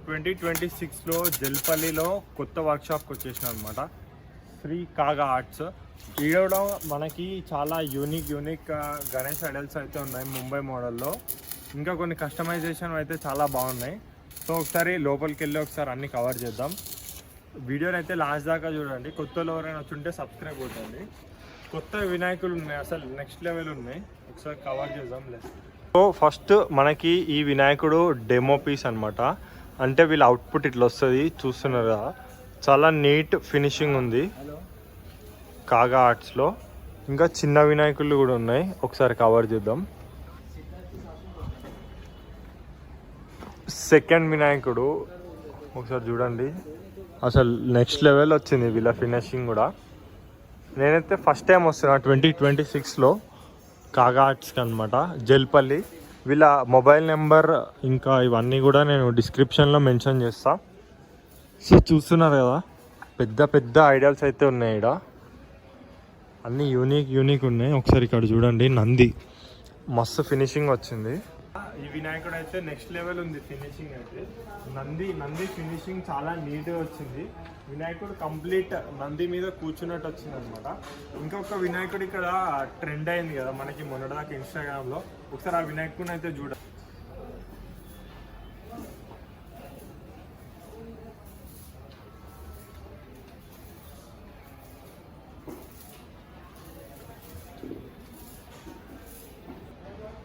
2026లో జల్పల్లిలో కొత్త వర్క్షాప్కి వచ్చేసిన అనమాట. శ్రీ కాగా ఆర్ట్స్. ఈడలో మనకి చాలా యూనిక్ గణేష్ ఐడల్స్ అయితే ఉన్నాయి ముంబై మోడల్లో. ఇంకా కొన్ని కస్టమైజేషన్ అయితే చాలా బాగున్నాయి. సో ఒకసారి లోపలికి వెళ్ళి ఒకసారి అన్నీ కవర్ చేద్దాం. వీడియోని అయితే లాస్ట్ దాకా చూడండి. కొత్తలో ఎవరైనా వచ్చుంటే సబ్స్క్రైబ్ అవుతుంది. కొత్త వినాయకులు ఉన్నాయి, అసలు నెక్స్ట్ లెవెల్ ఉన్నాయి. ఒకసారి కవర్ చేద్దాం. సో ఫస్ట్ మనకి ఈ వినాయకుడు డెమో పీస్ అనమాట. అంటే వీళ్ళ అవుట్పుట్ ఇట్లా వస్తుంది, చూస్తున్నారు కదా. చాలా నీట్ ఫినిషింగ్ ఉంది కాగా ఆర్ట్స్లో. ఇంకా చిన్న వినాయకులు కూడా ఉన్నాయి, ఒకసారి కవర్ చేద్దాం. సెకండ్ వినాయకుడు ఒకసారి చూడండి, అసలు నెక్స్ట్ లెవెల్ వచ్చింది వీళ్ళ ఫినిషింగ్ కూడా. నేనైతే ఫస్ట్ టైం వస్తున్నా 2026లో కాగా ఆర్ట్స్కి అనమాట, జల్పల్లి. వీళ్ళ మొబైల్ నెంబర్ ఇంకా ఇవన్నీ కూడా నేను డిస్క్రిప్షన్లో మెన్షన్ చేస్తా. సో చూస్తున్నారు కదా, పెద్ద పెద్ద ఐడియాల్స్ అయితే ఉన్నాయి ఇక్కడ. అన్నీ యూనిక్ ఉన్నాయి. ఒకసారి ఇక్కడ చూడండి, నంది మస్తు ఫినిషింగ్ వచ్చింది. ఈ వినాయకుడు అయితే నెక్స్ట్ లెవెల్ ఉంది ఫినిషింగ్ అయితే. నంది ఫినిషింగ్ చాలా నీట్గా వచ్చింది. వినాయకుడు కంప్లీట్ నంది మీద కూర్చున్నట్టు వచ్చింది అనమాట. ఇంకొక వినాయకుడు ఇక్కడ ట్రెండ్ అయింది కదా మనకి మొన్నటిదాకా ఇన్స్టాగ్రామ్లో. ఒకసారి ఆ వినాయకుడిని అయితే చూడ.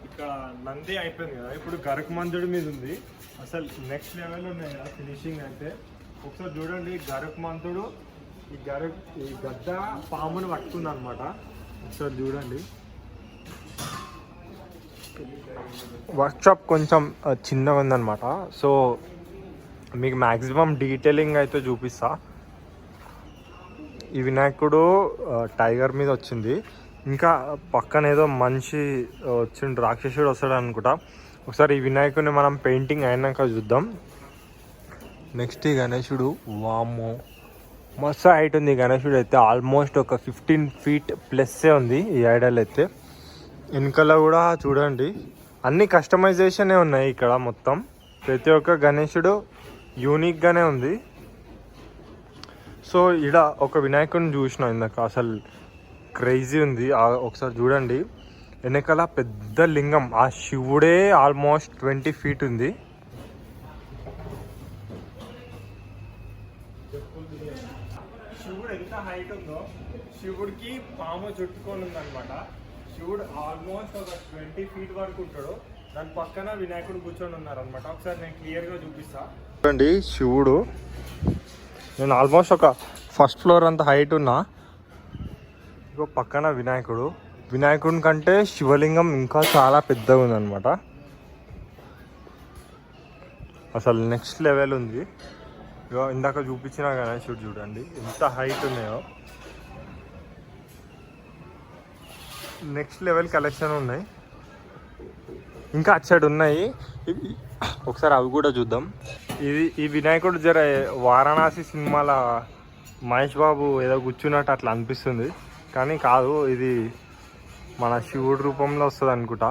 ఇక్కడ నంది అయిపోయింది కదా, ఇప్పుడు గరుకుమంతుడి మీద ఉంది. అసలు నెక్స్ట్ లెవెల్ ఉన్నాయి కదా ఫినిషింగ్ అయితే. ఒకసారి చూడండి, గరుకుమంతుడు ఈ గద్ద పామును పట్టుకుంది అనమాట. ఒకసారి చూడండి. వర్క్షాప్ కొంచెం చిన్నగా ఉందన్నమాట. సో మీకు మ్యాక్సిమం డీటెయిలింగ్ అయితే చూపిస్తా. ఈ వినాయకుడు టైగర్ మీద వచ్చింది. ఇంకా పక్కన ఏదో మనిషి వచ్చిండు, రాక్షసుడు వస్తాడు అనుకుంటా. ఒకసారి ఈ వినాయకుడిని మనం పెయింటింగ్ అయినాక చూద్దాం. నెక్స్ట్ ఈ గణేశుడు, వామ్మో మస్తు హైట్ ఉంది. గణేశుడు అయితే ఆల్మోస్ట్ ఒక 15 feet ప్లస్సే ఉంది ఈ ఐడల్ అయితే. వెనకాల కూడా చూడండి, అన్ని కస్టమైజేషనే ఉన్నాయి ఇక్కడ మొత్తం. ప్రతి ఒక్క గణేశుడు యూనిక్గానే ఉంది. సో ఇక్కడ ఒక వినాయకుడిని చూసినా ఇందాక, అసలు క్రేజీ ఉంది. ఒకసారి చూడండి, వెనకాల పెద్ద లింగం, ఆ శివుడే ఆల్మోస్ట్ 20 feet ఉంది. శివుడు ఎంత హైట్ ఉందో, శివుడికి పాము చుట్టుకొని ఉందన్నమాట. శివుడు ఆల్మోస్ట్ ఒక 20 feet వరకు ఉంటాడు. దాని పక్కన వినాయకుడు కూర్చొని ఉన్నారనమాట. ఒకసారి నేను క్లియర్గా చూపిస్తా. చూడండి, శివుడు నేను ఆల్మోస్ట్ ఒక ఫస్ట్ ఫ్లోర్ అంత హైట్ ఉన్నా. ఇంకో పక్కన వినాయకుడి కంటే శివలింగం ఇంకా చాలా పెద్దగా ఉందన్నమాట. అసలు నెక్స్ట్ లెవెల్ ఉంది. ఇందాక చూపించిన గణేశుడు చూడండి ఎంత హైట్ ఉన్నాయో. నెక్స్ట్ లెవెల్ కలెక్షన్ ఉన్నాయి. ఇంకా అటు సైడ్ ఉన్నాయి, ఒకసారి అవి కూడా చూద్దాం. ఈ వినాయకుడు జర వారణాసి సినిమాల మహేష్ బాబు ఏదో కూర్చున్నట్టు అట్లా అనిపిస్తుంది, కానీ కాదు, ఇది మన శివుడు రూపంలో వస్తుంది అనుకుంటా.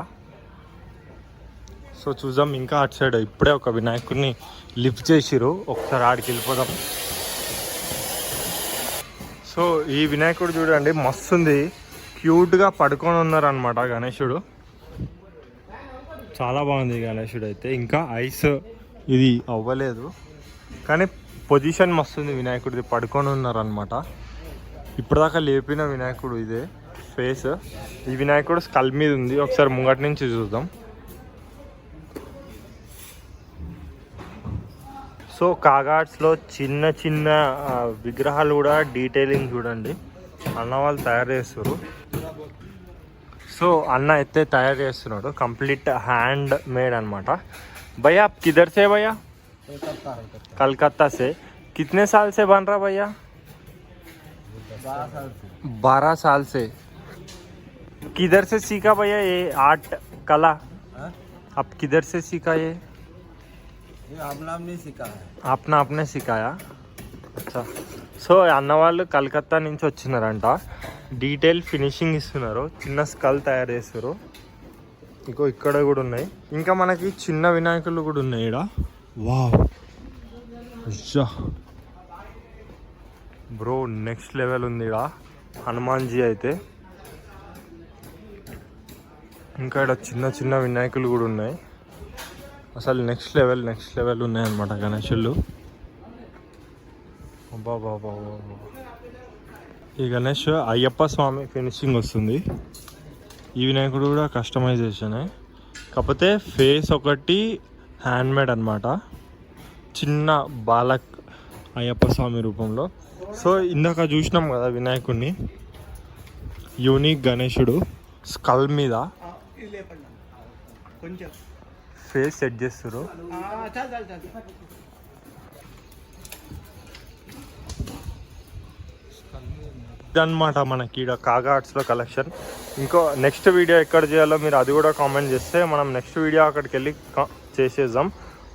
సో చూద్దాం. ఇంకా అటు సైడ్ ఇప్పుడే ఒక వినాయకుడిని లిఫ్ట్ చేసిరు, ఒకసారి ఆడికి వెళ్ళిపోదాం. సో ఈ వినాయకుడు చూడండి మస్తు ఉంది, క్యూట్గా పడుకొని ఉన్నారు అనమాట గణేశుడు. చాలా బాగుంది గణేశుడు అయితే. ఇంకా ఐస్ ఇది అవ్వలేదు, కానీ పొజిషన్ మస్తు ఉంది వినాయకుడిది. పడుకొని ఉన్నారు అనమాట. ఇప్పటిదాకా లేపిన వినాయకుడు ఇదే ఫేస్. ఈ వినాయకుడు స్కల్ మీద ఉంది, ఒకసారి ముంగటి నుంచి చూద్దాం. సో కాగార్ట్స్లో చిన్న విగ్రహాలు కూడా డీటెయిలింగ్ చూడండి, అన్న వాళ్ళు తయారు చేస్తారు. సో అన్న అయితే తయారు చేస్తున్నాడు, కంప్లీట్ హ్యాండ్ మేడ్ అనమాట. भैया आप किधर से भैया? कलकत्ता से। कितने साल से बन रहा भैया? 12 साल से। किधर से सीखा भैया ये आर्ट कला? आप किधर से सीखा ये? अपना आपने सीखा है। अपना आपने सिखाया। अच्छा। సో అన్న వాళ్ళు కలకత్తా నుంచి వచ్చినారంట. డీటెయిల్ ఫినిషింగ్ ఇస్తున్నారు, చిన్న స్కల్ తయారు చేస్తారు. ఇంకో ఇక్కడ కూడా ఉన్నాయి. ఇంకా మనకి చిన్న వినాయకులు కూడా ఉన్నాయి ఇక్కడ. వావ్, బ్రో నెక్స్ట్ లెవెల్ ఉంది ఇక్కడ హనుమాన్జీ అయితే. ఇంకా ఇక్కడ చిన్న చిన్న వినాయకులు కూడా ఉన్నాయి. అసలు నెక్స్ట్ లెవెల్ ఉన్నాయన్నమాట గణేషులు. అబ్బా బాబా, ఈ గణేష్ అయ్యప్ప స్వామి ఫినిషింగ్ వస్తుంది. ఈ వినాయకుడు కూడా కస్టమైజేషన్, కాకపోతే ఫేస్ ఒకటి హ్యాండ్మేడ్ అనమాట, చిన్న బాలక్ అయ్యప్ప స్వామి రూపంలో. సో ఇందాక చూసినాం కదా వినాయకుడిని, యూనిక్ గణేశుడు స్కల్ మీద ఫేస్ సెట్ చేస్తారు. ఇదన్నమాట మనకి ఇక్కడ కాగా ఆర్ట్స్లో కలెక్షన్. ఇంకో నెక్స్ట్ వీడియో ఎక్కడ చేయాలో మీరు అది కూడా కామెంట్ చేస్తే మనం నెక్స్ట్ వీడియో అక్కడికి వెళ్ళి చేసేద్దాం.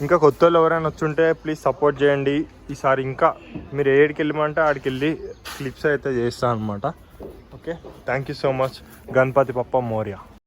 ఇంకా కొత్త వాళ్ళు ఎవరైనా వచ్చుంటే ప్లీజ్ సపోర్ట్ చేయండి. ఈసారి ఇంకా మీరు ఏడికి వెళ్ళమంటే ఆడికి వెళ్ళి క్లిప్స్ అయితే చేస్తాను అనమాట. Okay, thank you so much. Ganpati Bappa Morya.